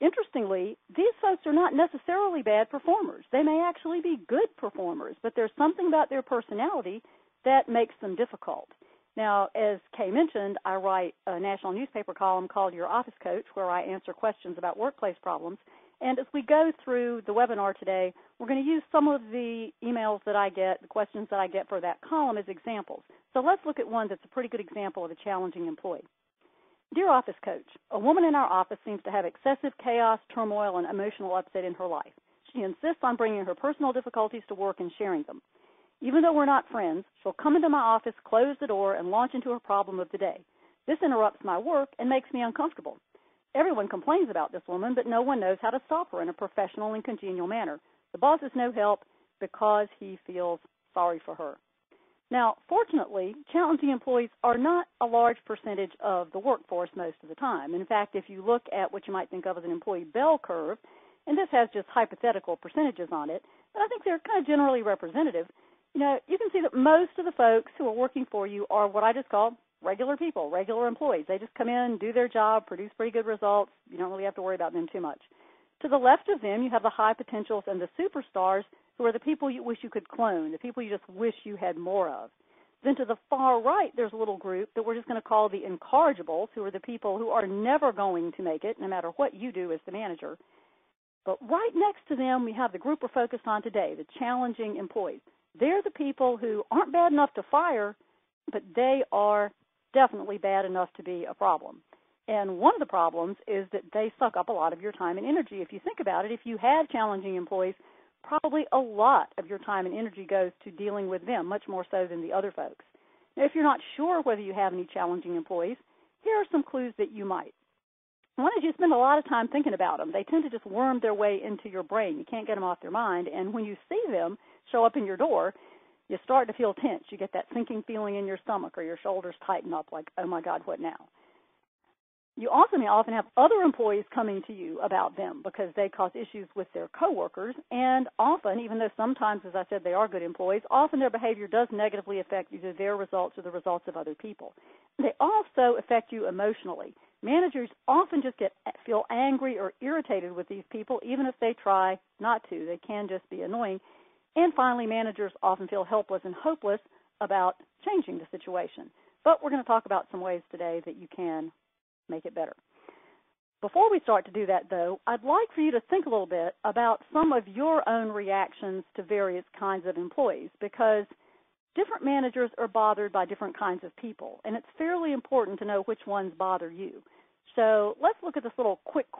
Interestingly, these folks are not necessarily bad performers. They may actually be good performers, but there's something about their personality that makes them difficult. Now, as Kay mentioned, I write a national newspaper column called Your Office Coach, where I answer questions about workplace problems. And as we go through the webinar today, we're going to use some of the emails that I get, the questions that I get for that column as examples. So let's look at one that's a pretty good example of a challenging employee. Dear Office Coach, a woman in our office seems to have excessive chaos, turmoil, and emotional upset in her life. She insists on bringing her personal difficulties to work and sharing them. Even though we're not friends, she'll come into my office, close the door, and launch into her problem of the day. This interrupts my work and makes me uncomfortable. Everyone complains about this woman, but no one knows how to stop her in a professional and congenial manner. The boss is no help because he feels sorry for her. Now, fortunately, challenging employees are not a large percentage of the workforce most of the time. In fact, if you look at what you might think of as an employee bell curve, and this has just hypothetical percentages on it, but I think they're kind of generally representative, you can see that most of the folks who are working for you are what I just call regular people, regular employees. They just come in, do their job, produce pretty good results. You don't really have to worry about them too much. To the left of them, you have the high potentials and the superstars, who are the people you wish you could clone, the people you just wish you had more of. Then to the far right, there's a little group that we're just going to call the incorrigibles, who are the people who are never going to make it, no matter what you do as the manager. But right next to them, we have the group we're focused on today, the challenging employees. They're the people who aren't bad enough to fire, but they are definitely bad enough to be a problem. And one of the problems is that they suck up a lot of your time and energy. If you think about it, if you have challenging employees, probably a lot of your time and energy goes to dealing with them, much more so than the other folks. Now, if you're not sure whether you have any challenging employees, here are some clues that you might. One is you spend a lot of time thinking about them. They tend to just worm their way into your brain. You can't get them off their mind. And when you see them show up in your door, you start to feel tense. You get that sinking feeling in your stomach or your shoulders tighten up like, oh, my God, what now? You also may often have other employees coming to you about them because they cause issues with their coworkers, and often, even though sometimes, as I said, they are good employees, often their behavior does negatively affect either their results or the results of other people. They also affect you emotionally. Managers often just feel angry or irritated with these people, even if they try not to. They can just be annoying. And finally, managers often feel helpless and hopeless about changing the situation. But we're going to talk about some ways today that you can make it better. Before we start to do that, though, I'd like for you to think a little bit about some of your own reactions to various kinds of employees, because different managers are bothered by different kinds of people, and it's fairly important to know which ones bother you. So let's look at this little quick